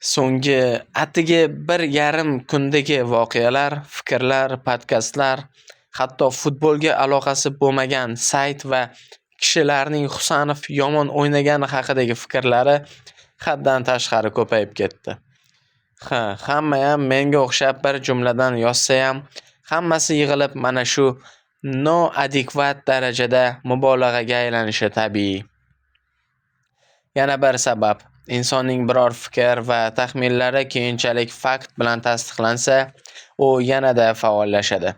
So'nggi atigi 1,5 kundagi voqealar, fikrlar, podkastlar, hatto futbolga aloqasi bo'lmagan sayt va kishilarning Husanov yomon o'ynagani haqidagi fikrlari haddan tashqari ko'payib ketdi. Hammayam menga o'xshab bir jumladan yozsayam, hammasi yig'ilib mana shu noadekvat darajada mubolag'aga aylanishi tabiiy. Yana bir sabab, insonning biror fikr va taxminlari keyinchalik fakt bilan tasdiqlansa, u yanada faollashadi.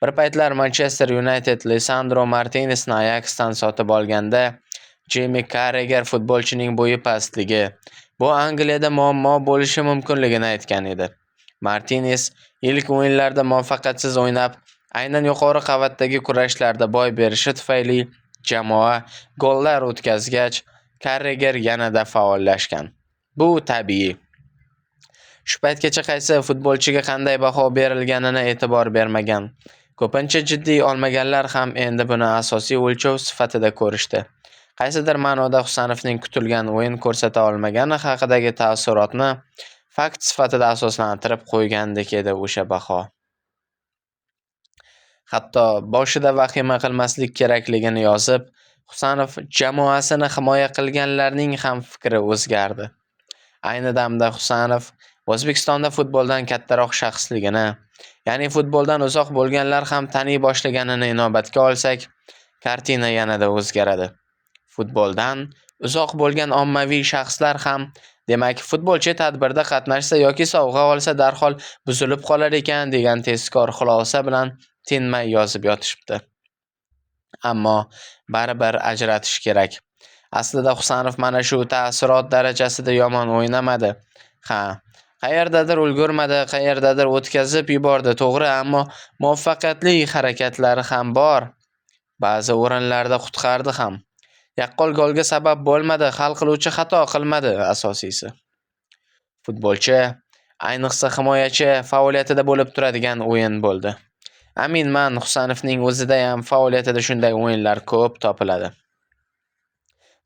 Bir paytlar Manchester United Lisandro Martinezni Ajaxdan sotib olganda, Jamie Carragher futbolchining bo'yi pastligi, bu Angliyada muammo bo'lishi mumkinligini aytgan edi. Martinez ilk o'yinlarda muvaffaqiyatsiz o'ynab, aynan yuqori qavatdagi kurashlarda boy berishi tufayli jamoa gollar o'tkazgach, Carragher yanada faollashgan. Bu tabiiy. Shu paytgacha qaysi futbolchiga qanday baho berilganini e'tibor bermagan. Ko'pincha jiddiy olmaganlar ham endi buni asosiy o'lchov sifatida ko'rishdi. Qaysidir ma'noda Husanovning kutilgan o'yin ko'rsata olmagani haqidagi taassurotni fakt sifatida asoslantirib qo'ygandek edi o'sha baho. Hatto boshida vahima qilmaslik kerakligini yozib, Husanov jamoasini himoya qilganlarning ham fikri o'zgardi. Ayni damda Husanov O'zbekistonda futboldan kattaroq shaxsligini, ya'ni futboldan uzoq bo'lganlar ham taniy boshlaganini inobatga olsak, kartina yanada o'zgaradi. Futboldan uzoq bo'lgan ommaviy shaxslar ham, demak, futbolchi tadbirda qatnashsa yoki sovg'a olsa darhol buzilib qolar ekan degan tezkor xulosa bilan tinmay yozib yotishibdi. Ammo baribir ajratish kerak. Aslida Husanov mana shu ta'sirot darajasida yomon o'ynamadi. Qayerdadir ulgurmadi, qayerdadir o'tkazib yubordi, to'g'ri, ammo muvaffaqiyatli harakatlari ham bor. Ba'zi o'rinlarda qutqardi ham. Yaqqol golga sabab bo'lmadi, hal qiluvchi xato qilmadi asosiysi. Futbolchi, ayniqsa himoyachi faoliyatida bo'lib turadigan o'yin bo'ldi. Aminman, Husanovning o'zida ham faoliyatida shunday o'yinlar ko'p topiladi.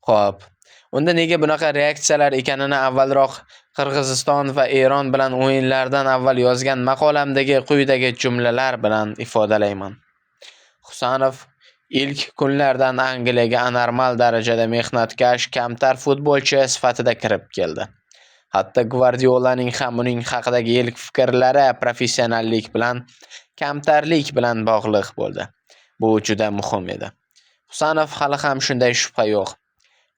Xo'p, unda nega bunaqa reaksiyalar ekanini avvalroq Qirg'iziston va Eron bilan o'yinlardan avval yozgan maqolamdagi quyidagi jumlalar bilan ifodalayman. Husanov ilk kunlardan Angliyaga anormal darajada mehnatkash, kamtar futbolchi sifatida kirib keldi. Hatto Guardiolaning ham uning haqidagi ilk fikrlari professionallik bilan, kamtarlik bilan bog'liq bo'ldi. Bu juda muhim edi. Husanov hali ham shunday shubha yo'q.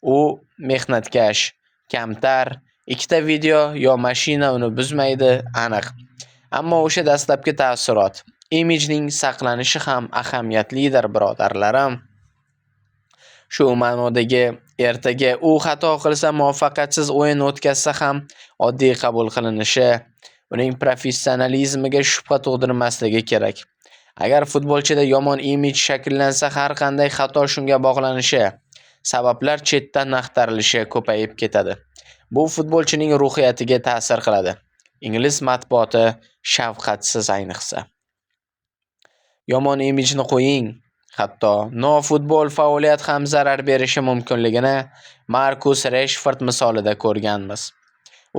U mehnatkash, kamtar, ikkita video yo mashina uni buzmaydi, aniq. Ammo o'sha dastlabki ta'ssurot, imijning saqlanishi ham ahamiyatlidir, birodarlarim. Shu ma'nodagi ertaga u xato qilsa, muvaffaqiyatsiz o'yin o'tkazsa ham oddiy qabul qilinishi, uning professionalizmiga shubha tug'dirmasligi kerak. Agar futbolchida yomon imij shakllansa, har qanday xato shunga bog'lanishi, sabablar chetdan axtarilishi ko'payib ketadi. Bu futbolchining ruhiyatiga ta'sir qiladi. Ingliz matbuoti shafqatsiz ayniqsa. Yomon imijni qo'ying. Hatto nofutbol faoliyat ham zarar berishi mumkinligini Marcus Rashford misolida ko'rganmiz.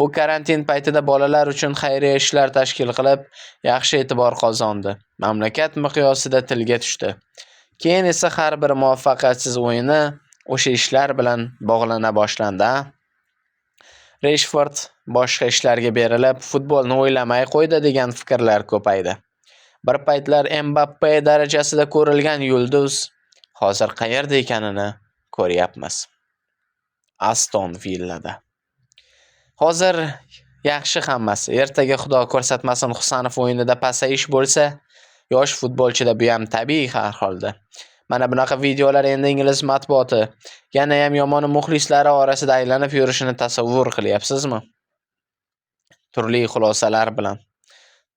U karantin paytida bolalar uchun xayriya ishlar tashkil qilib, yaxshi e'tibor qozondi. Mamlakat miqyosida tilga tushdi. Keyin esa har bir muvaffaqiyatsiz o'yini o'sha ishlar bilan bog'lana boshlandi. Rashford boshqa ishlarga berilib, futbolni o'ylamay qo'ydi degan fikrlar ko'paydi. Bir paytlar Mbappe darajasida ko'rilgan yulduz hozir qayerda ekanini ko'ryapmiz. Aston Villada. Hozir yaxshi hammasi. Ertaga Xudo ko'rsatmasin Husanov o'yinida pasayish bo'lsa, yosh futbolchida bu ham tabiiy har holda. Mana bunaqa videolar endi ingliz matbuoti, yana ham yomoni muxlislari orasida aylanib yurishini tasavvur qilyapsizmi? Turli xulosalar bilan.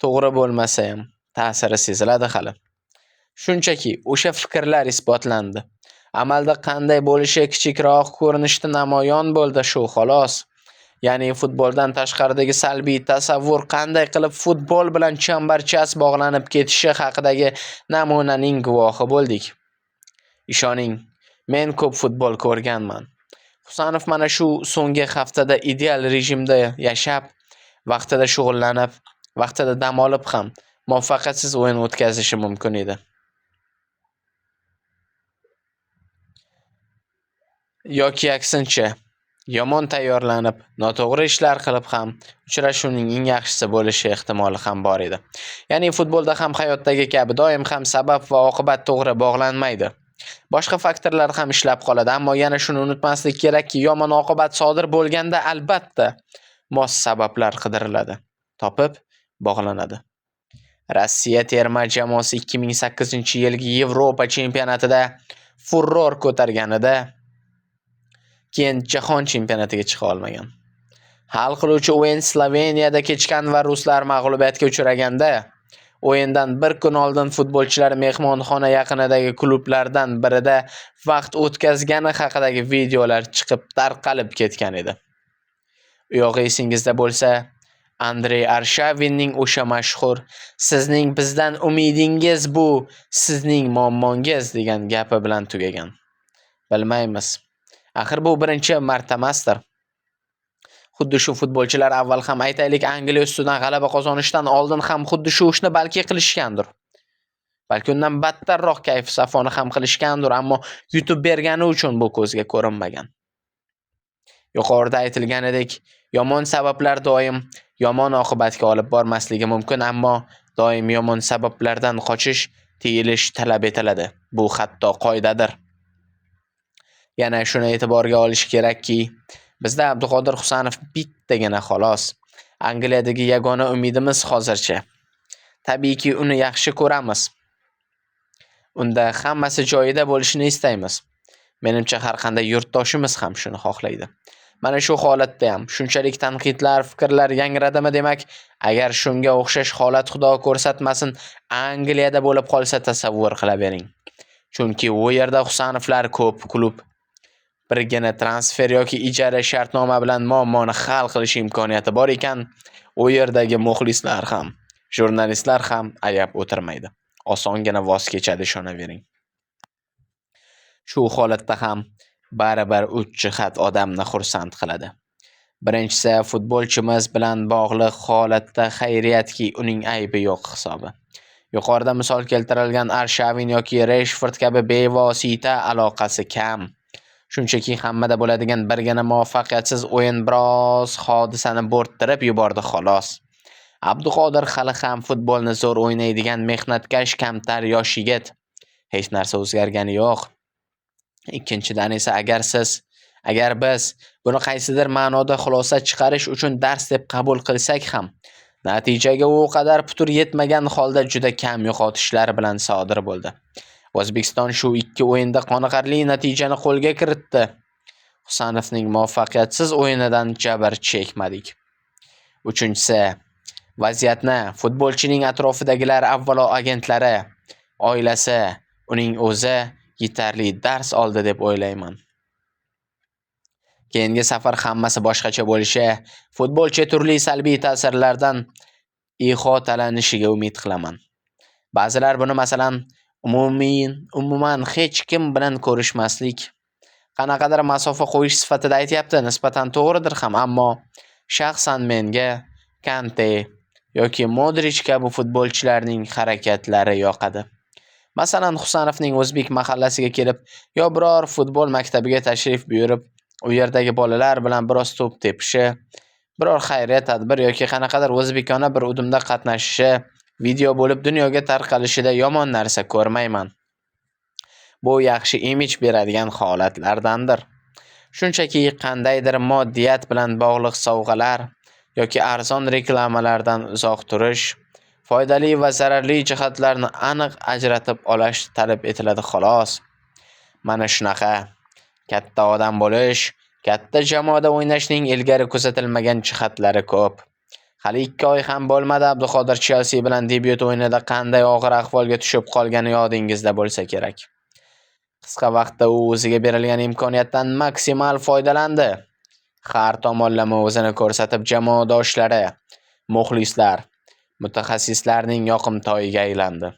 To'g'ri bo'lmasa ham ta'siri seziladi hali. Shunchaki o'sha fikrlar isbotlandi. Amalda qanday bo'lishi kichikroq ko'rinishda namoyon bo'ldi, shu xolos. Ya'ni futboldan tashqaridagi salbiy tasavvur qanday qilib futbol bilan chambarchas bog'lanib ketishi haqidagi namunaning guvohi bo'ldik. Ishoning, men ko'p futbol ko'rganman. Husanov mana shu so'nggi haftada ideal rejimda yashab, vaqtida shug'ullanib, vaqtida dam olib ham muvaffaqiyatsiz o'yin o'tkazishi mumkin edi. Yoki aksincha, yomon tayyorlanib, noto'g'ri ishlar qilib ham uchrashuvning eng yaxshisi bo'lishi ehtimoli ham bor edi. Ya'ni futbolda ham hayotdagi kabi doim ham sabab va oqibat to'g'ri bog'lanmaydi. Boshqa faktorlar ham ishlab qoladi, ammo yana shuni unutmaslik kerakki, yomon oqibat sodir bo'lganda albatta mos sabablar qidiriladi, topib bog'lanadi. Rossiya terma jamoasi 2008-yilgi Yevropa chempionatida furor ko'targanida keyin jahon chempionatiga chiqa olmagan. Hal qiluvchi o'yin Sloveniyada kechgan va ruslar mag'lubiyatga uchraganda, o'yindan bir kun oldin futbolchilar mehmonxona yaqinidagi klublardan birida vaqt o'tkazgani haqidagi videolar chiqib tarqalib ketgan edi. U yog'i esingizda bo'lsa, Andrey Arshavinning o'sha mashhur "Sizning bizdan umidingiz bu, sizning muammongiz" degan gapi bilan tugagan. Bilmaymiz. Axir bu birinchi marta emasdir. Xuddi shu futbolchilar avval ham aytaylik Angliya ustidan g'alaba qozonishdan oldin ham xuddi shu ishni balki qilishgandir. Balki undan battarroq kayf safoni ham qilishgandir, ammo YouTube bergani uchun bu ko'zga ko'rinmagan. Yuqorida aytilganidek, yomon sabablar doim yomon oqibatga olib bormasligi mumkin, ammo doim yomon sabablardan qochish, tiyilish talab etiladi. Bu hatto qoidadir. Yana shuni e'tiborga olish kerakki, bizda Abduqodir Husanov bittagina xolos. Angliyadagi yagona umidimiz hozircha. Tabiiyki uni yaxshi ko'ramiz. Unda hammasi joyida bo'lishini istaymiz. Menimcha har qanday yurtdoshimiz ham shuni xohlaydi. Mana shu holatda ham shunchalik tanqidlar, fikrlar yangradimi demak, agar shunga o'xshash holat Xudo ko'rsatmasin Angliyada bo'lib qolsa tasavvur qilavering. Chunki u yerda Husanovlar ko'p klub birgina transfer yoki ijara shartnoma bilan muammoni hal qilish imkoniyati bor ekan, u yerdagi muxlislar ham, jurnalistlar ham ayab o'tirmaydi. Osongina voz kechadi, ishonavering. Shu holatda ham baribir uch jihat odamni xursand qiladi. Birinchisi, futbolchimiz bilan bog'liq holatda xayriyatki uning aybi yo'q hisobi. Yuqorida misol keltirilgan Arshavin yoki Rashford kabi bevosita aloqasi kam. Shunchaki hammada bo'ladigan birgina muvaffaqiyatsiz o'yin biroz hodisani bo'rttirib yubordi xolos. Abduqodir hali ham futbolni zo'r o'ynaydigan mehnatkash kamtar yosh yigit. Hech narsa o'zgargani yo'q. Ikkinchidan esa agar biz buni qaysidir ma'noda xulosa chiqarish uchun dars deb qabul qilsak ham, natijaga u qadar putur yetmagan holda juda kam yo'qotishlar bilan sodir bo'ldi. O'zbekiston shu ikki o'yinda qoniqarli natijani qo'lga kiritdi. Husanovning muvaffaqiyatsiz o'yinidan jabr chekmadik. Uchinchisi, vaziyatni futbolchining atrofidagilar, avvalo agentlari, oilasi, uning o'zi yetarli dars oldi deb o'ylayman. Keyingi safar hammasi boshqacha bo'lishi, futbolchi turli salbiy ta'sirlardan ihotalanishiga umid qilaman. Ba'zilar buni masalan umuman hech kim bilan ko'rishmaslik, qanaqadir masofa qo'yish sifatida aytyapti. Nisbatan to'g'ridir ham, ammo shaxsan menga Kante yoki Modric kabi futbolchilarning harakatlari yoqadi. Masalan, Husanovning o'zbek mahallasiga kelib, yo biror futbol maktabiga tashrif buyurib, u yerdagi bolalar bilan biroz to'p tepishi, biror xayriya tadbir yoki qanaqadir o'zbekona bir udumda qatnashishi, video bo'lib dunyoga tarqalishida yomon narsa ko'rmayman. Bu yaxshi imij beradigan holatlardandir. Shunchaki qandaydir moddiyat bilan bog'liq sovg'alar yoki arzon reklamalardan uzoq turish, foydali va zararli jihatlarni aniq ajratib olish talab etiladi xolos. Mana shunaqa katta odam bo'lish, katta jamoada o'ynashning ilgari kuzatilmagan jihatlari ko'p. Hali 2 oy ham bo'lmadi Abduqodir Chelsea bilan debyut o'yinida qanday og'ir ahvolga tushib qolgani yodingizda bo'lsa kerak. Qisqa vaqtda u o'ziga berilgan imkoniyatdan maksimal foydalandi. Har tomonlama o'zini ko'rsatib jamoadoshlari, muxlislar, mutaxassislarning yoqimtoyiga aylandi.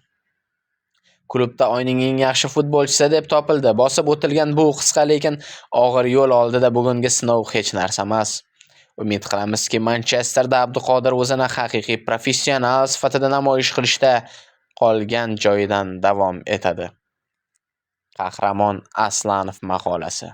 Klubda oyning eng yaxshi futbolchisi deb topildi. Bosib o'tilgan bu qisqa lekin og'ir yo'l oldida bugungi sinov hech narsa emas. Umid qilamizki, Manchesterda Abduqodir o'zini haqiqiy professional sifatida namoyish qilishda qolgan joyidan davom etadi. Qahramon Aslanov maqolasi.